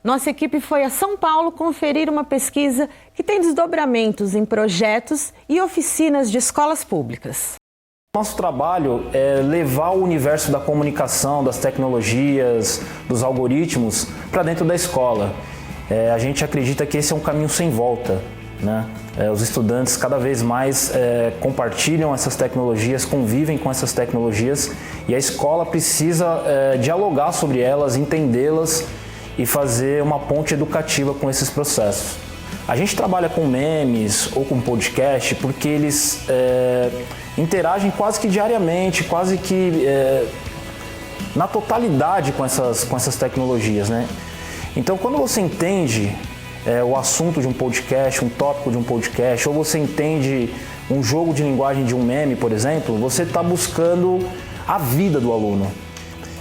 Nossa equipe foi a São Paulo conferir uma pesquisa que tem desdobramentos em projetos e oficinas de escolas públicas. Nosso trabalho é levar o universo da comunicação, das tecnologias, dos algoritmos para dentro da escola. A gente acredita que esse é um caminho sem volta, né? Os estudantes cada vez mais compartilham essas tecnologias, convivem com essas tecnologias e a escola precisa dialogar sobre elas, entendê-las e fazer uma ponte educativa com esses processos. A gente trabalha com memes ou com podcast porque eles interagem quase que diariamente, quase que na totalidade com essas tecnologias, né? Então, quando você entende o assunto de um podcast, um tópico de um podcast, ou você entende um jogo de linguagem de um meme, por exemplo, você está buscando a vida do aluno.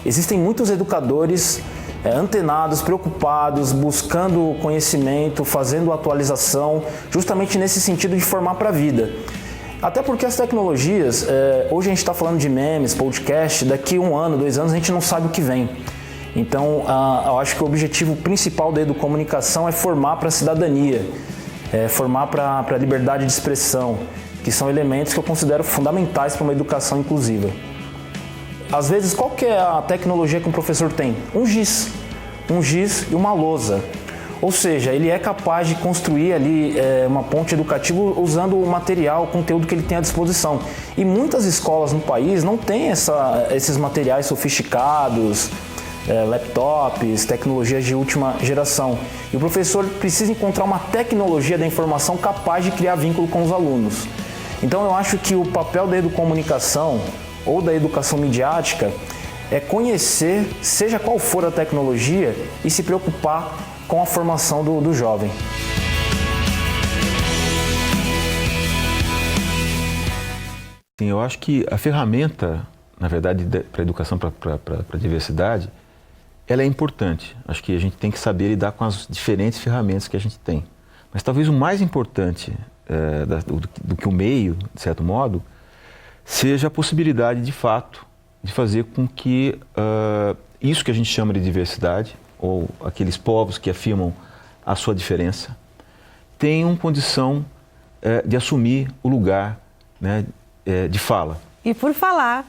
Existem muitos educadores antenados, preocupados, buscando conhecimento, fazendo atualização, justamente nesse sentido de formar para a vida. Até porque as tecnologias, hoje a gente está falando de memes, podcast, daqui 1 ano, 2 anos a gente não sabe o que vem. Então, eu acho que o objetivo principal da educomunicação é formar para a cidadania, formar para a liberdade de expressão, que são elementos que eu considero fundamentais para uma educação inclusiva. Às vezes, qual que é a tecnologia que um professor tem? Um giz e uma lousa. Ou seja, ele é capaz de construir ali uma ponte educativa usando o material, o conteúdo que ele tem à disposição. E muitas escolas no país não têm esses materiais sofisticados, laptops, tecnologias de última geração. E o professor precisa encontrar uma tecnologia da informação capaz de criar vínculo com os alunos. Então eu acho que o papel da educomunicação ou da educação midiática é conhecer, seja qual for a tecnologia, e se preocupar com a formação do jovem. Sim, eu acho que a ferramenta, na verdade, para a educação, para a diversidade, ela é importante. Acho que a gente tem que saber lidar com as diferentes ferramentas que a gente tem. Mas talvez o mais importante do que o meio, de certo modo, seja a possibilidade, de fato, de fazer com que isso que a gente chama de diversidade, ou aqueles povos que afirmam a sua diferença, tenham condição de assumir o lugar, né, de fala. E por falar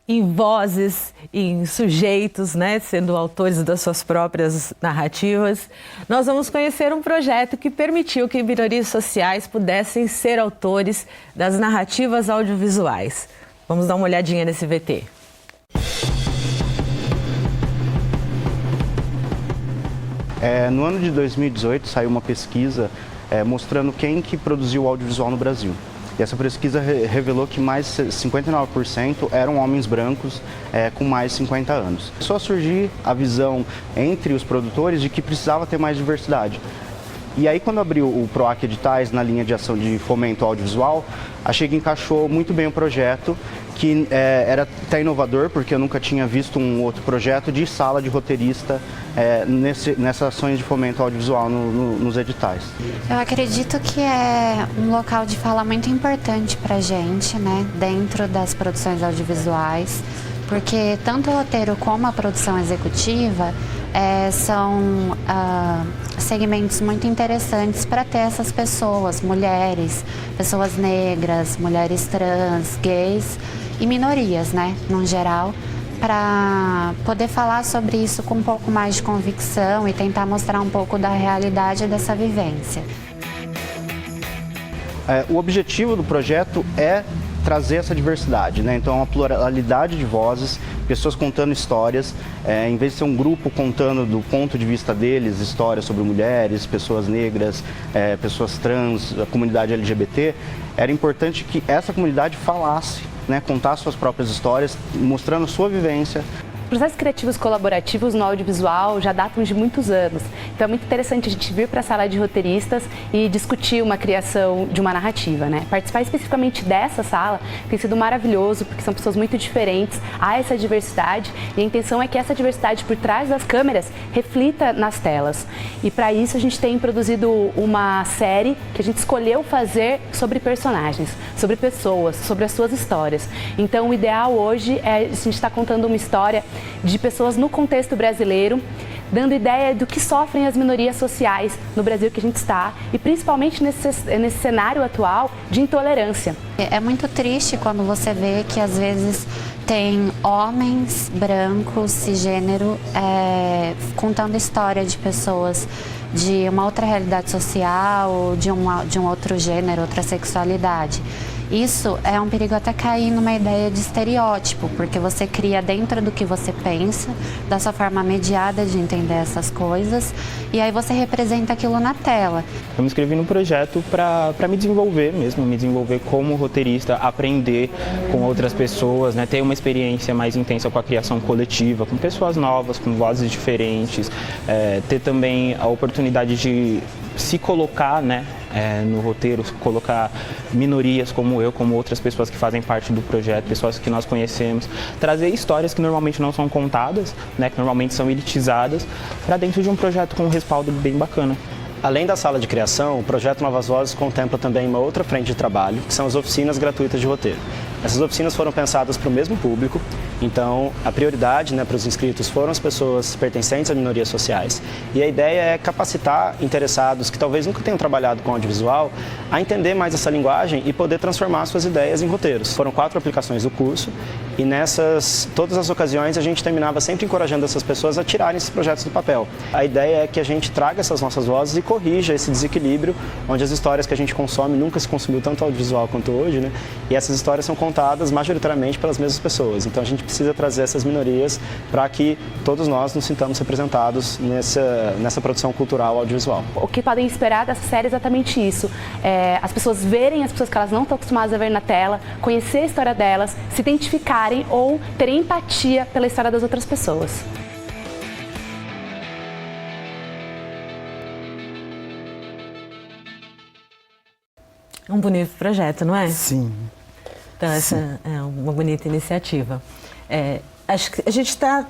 em vozes, em sujeitos, né, sendo autores das suas próprias narrativas, nós vamos conhecer um projeto que permitiu que minorias sociais pudessem ser autores das narrativas audiovisuais. Vamos dar uma olhadinha nesse VT. No ano de 2018 saiu uma pesquisa mostrando quem que produziu o audiovisual no Brasil. E essa pesquisa revelou que mais de 59% eram homens brancos com mais de 50 anos. Começou a surgir a visão entre os produtores de que precisava ter mais diversidade. E aí, quando abriu o PROAC Editais na linha de ação de fomento audiovisual, achei que encaixou muito bem o projeto, que era até inovador, porque eu nunca tinha visto um outro projeto de sala de roteirista nessas ações de fomento audiovisual nos editais. Eu acredito que é um local de fala muito importante para a gente, né, dentro das produções audiovisuais, porque tanto o roteiro como a produção executiva são segmentos muito interessantes para ter essas pessoas, mulheres, pessoas negras, mulheres trans, gays e minorias, né, no geral, para poder falar sobre isso com um pouco mais de convicção e tentar mostrar um pouco da realidade dessa vivência. O objetivo do projeto é trazer essa diversidade, né? Então, uma pluralidade de vozes, pessoas contando histórias, em vez de ser um grupo contando do ponto de vista deles, histórias sobre mulheres, pessoas negras, pessoas trans, a comunidade LGBT, era importante que essa comunidade falasse, né? Contasse suas próprias histórias, mostrando sua vivência. Processos criativos colaborativos no audiovisual já datam de muitos anos. Então é muito interessante a gente vir para a sala de roteiristas e discutir uma criação de uma narrativa, né? Participar especificamente dessa sala tem sido maravilhoso, porque são pessoas muito diferentes, há essa diversidade e a intenção é que essa diversidade por trás das câmeras reflita nas telas. E para isso a gente tem produzido uma série que a gente escolheu fazer sobre personagens, sobre pessoas, sobre as suas histórias. Então o ideal hoje é a gente estar contando uma história de pessoas no contexto brasileiro, dando ideia do que sofrem as minorias sociais no Brasil que a gente está e principalmente nesse cenário atual de intolerância. É muito triste quando você vê que às vezes tem homens brancos, cisgênero, contando história de pessoas de uma outra realidade social, de um outro gênero, outra sexualidade. Isso é um perigo até cair numa ideia de estereótipo, porque você cria dentro do que você pensa, da sua forma mediada de entender essas coisas, e aí você representa aquilo na tela. Eu me inscrevi no projeto para me desenvolver mesmo, me desenvolver como roteirista, aprender com outras pessoas, né, ter uma experiência mais intensa com a criação coletiva, com pessoas novas, com vozes diferentes, ter também a oportunidade de se colocar, né, no roteiro, colocar minorias como eu, como outras pessoas que fazem parte do projeto, pessoas que nós conhecemos, trazer histórias que normalmente não são contadas, né, que normalmente são elitizadas, para dentro de um projeto com um respaldo bem bacana. Além da sala de criação, o projeto Novas Vozes contempla também uma outra frente de trabalho, que são as oficinas gratuitas de roteiro. Essas oficinas foram pensadas para o mesmo público, então a prioridade, né, para os inscritos foram as pessoas pertencentes a minorias sociais. E a ideia é capacitar interessados que talvez nunca tenham trabalhado com audiovisual a entender mais essa linguagem e poder transformar suas ideias em roteiros. Foram 4 aplicações do curso e todas as ocasiões a gente terminava sempre encorajando essas pessoas a tirarem esses projetos do papel. A ideia é que a gente traga essas nossas vozes e corrija esse desequilíbrio, onde as histórias que a gente consome nunca se consumiu tanto audiovisual quanto hoje, né? E essas histórias são contadas majoritariamente pelas mesmas pessoas. Então a gente precisa trazer essas minorias para que todos nós nos sintamos representados nessa produção cultural audiovisual. O que podem esperar dessa série é exatamente isso. As pessoas verem as pessoas que elas não estão acostumadas a ver na tela, conhecer a história delas, se identificarem ou terem empatia pela história das outras pessoas. É um bonito projeto, não é? Sim. Então, essa é uma bonita iniciativa. Acho que a gente está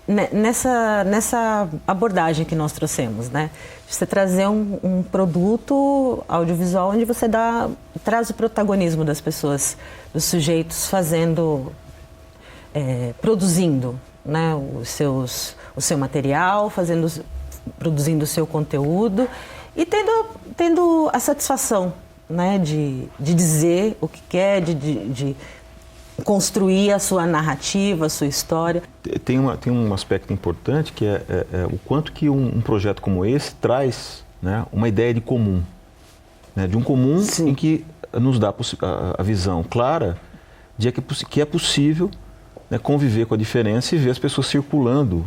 nessa abordagem que nós trouxemos, né? Você trazer um produto audiovisual onde você traz o protagonismo das pessoas, dos sujeitos produzindo, né, o seu material, produzindo o seu conteúdo e tendo a satisfação, né, de dizer o que quer, de construir a sua narrativa, a sua história. Tem um aspecto importante que é o quanto que um projeto como esse traz, né, uma ideia de comum, né, de um comum. Sim. Em que nos dá a visão clara de que é possível, né, conviver com a diferença e ver as pessoas circulando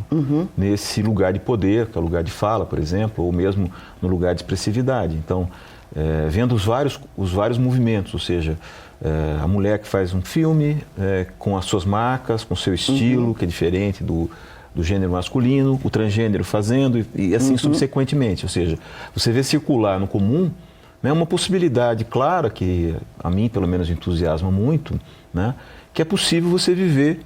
nesse lugar de poder, que é o lugar de fala, por exemplo, ou mesmo no lugar de expressividade. Então, vendo os vários movimentos, ou seja, a mulher que faz um filme com as suas marcas, com o seu estilo, que é diferente do gênero masculino, o transgênero fazendo e assim subsequentemente. Ou seja, você vê circular no comum, né, uma possibilidade clara que a mim, pelo menos, entusiasma muito, né, que é possível você viver,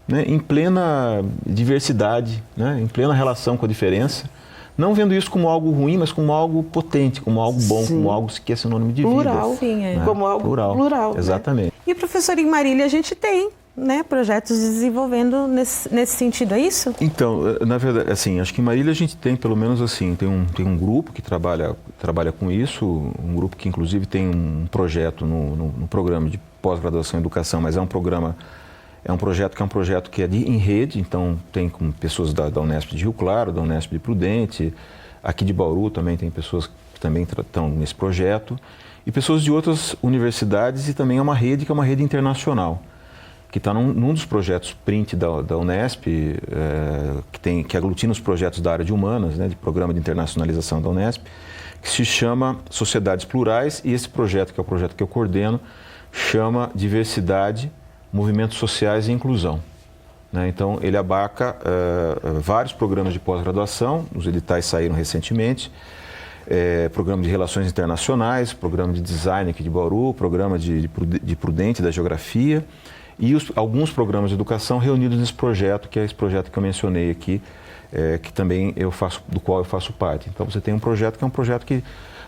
né, em plena diversidade, né, em plena relação com a diferença, não vendo isso como algo ruim, mas como algo potente, como algo bom, como algo que é sinônimo de vida. Plural, né? Como algo plural. Exatamente. Né? E, professor, em Marília a gente tem, né, projetos desenvolvendo nesse sentido, é isso? Então, na verdade, assim, acho que em Marília a gente tem, pelo menos assim, tem um grupo que trabalha com isso, um grupo que inclusive tem um projeto no programa de pós-graduação em educação, mas é um projeto que é em rede, então tem com pessoas da Unesp de Rio Claro, da Unesp de Prudente, aqui de Bauru também tem pessoas que também estão nesse projeto, e pessoas de outras universidades, e também é uma rede que é uma rede internacional, que está num dos projetos PRINT da Unesp, que aglutina os projetos da área de humanas, né, de programa de internacionalização da Unesp, que se chama Sociedades Plurais, e esse projeto, que é o projeto que eu coordeno, chama Diversidade, Movimentos Sociais e Inclusão. Né? Então, ele abarca vários programas de pós-graduação, os editais saíram recentemente, programa de Relações Internacionais, programa de Design aqui de Bauru, programa de Prudente da Geografia e alguns programas de educação reunidos nesse projeto, que é esse projeto que eu mencionei aqui, que também do qual eu faço parte. Então, você tem um projeto que é um projeto que...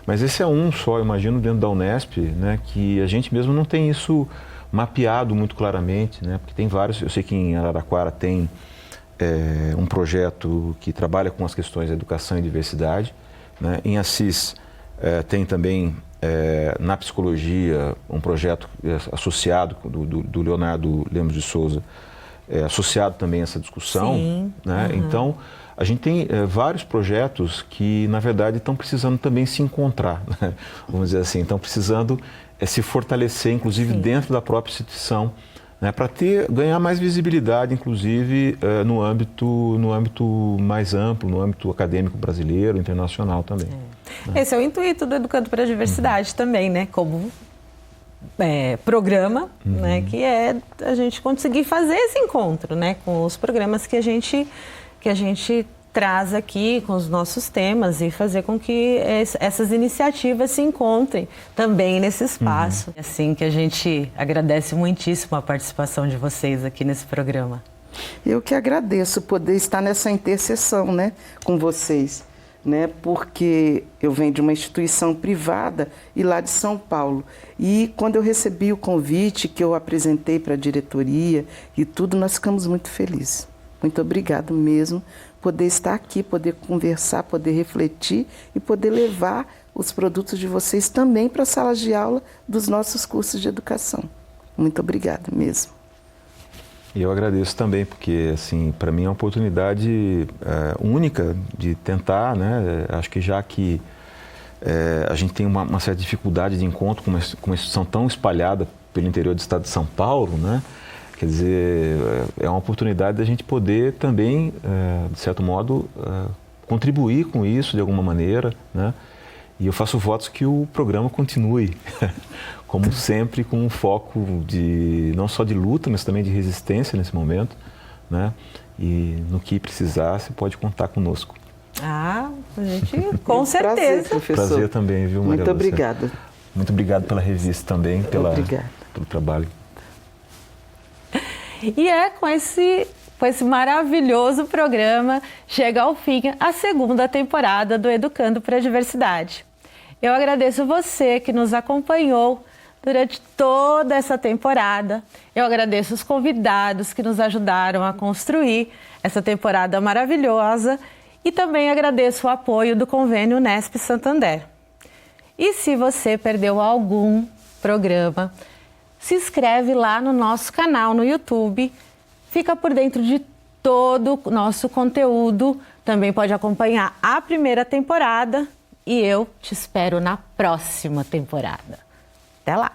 Mas esse é um só, imagino, dentro da Unesp, né, que a gente mesmo não tem isso mapeado muito claramente, né? Porque tem vários, eu sei que em Araraquara tem um projeto que trabalha com as questões da educação e diversidade, né? Em Assis tem também na psicologia um projeto associado do Leonardo Lemos de Souza, associado também a essa discussão. Sim. Né? Uhum. Então, a gente tem vários projetos que, na verdade, estão precisando também se encontrar, né? Vamos dizer assim, estão precisando se fortalecer, inclusive dentro da própria instituição, né? Para ganhar mais visibilidade, inclusive no âmbito mais amplo, no âmbito acadêmico brasileiro, internacional também. Né? Esse é o intuito do Educando para a Diversidade também, né? Como programa, né? Que é a gente conseguir fazer esse encontro, né? Com os programas que a gente traz aqui com os nossos temas e fazer com que essas iniciativas se encontrem também nesse espaço. Assim que a gente agradece muitíssimo a participação de vocês aqui nesse programa. Eu que agradeço poder estar nessa interseção, né, com vocês, né, porque eu venho de uma instituição privada e lá de São Paulo. E quando eu recebi o convite que eu apresentei para a diretoria e tudo, nós ficamos muito felizes. Muito obrigado mesmo, poder estar aqui, poder conversar, poder refletir e poder levar os produtos de vocês também para as salas de aula dos nossos cursos de educação. Muito obrigada mesmo. E eu agradeço também, porque assim, para mim é uma oportunidade única de tentar, né? Acho que já que a gente tem uma certa dificuldade de encontro com uma instituição tão espalhada pelo interior do estado de São Paulo, né? Quer dizer, é uma oportunidade da gente poder também, de certo modo, contribuir com isso de alguma maneira, né? E eu faço votos que o programa continue, como sempre, com um foco não só de luta, mas também de resistência nesse momento, né? E no que precisar, você pode contar conosco. A gente, com certeza. Prazer, professor. Prazer também, viu, Maria? Muito obrigada. Muito obrigado pela revista também, pelo trabalho. E com esse maravilhoso programa chega ao fim a segunda temporada do Educando para a Diversidade. Eu agradeço você que nos acompanhou durante toda essa temporada. Eu agradeço os convidados que nos ajudaram a construir essa temporada maravilhosa e também agradeço o apoio do Convênio Unesp Santander. E se você perdeu algum programa, se inscreve lá no nosso canal no YouTube, fica por dentro de todo o nosso conteúdo, também pode acompanhar a primeira temporada e eu te espero na próxima temporada. Até lá!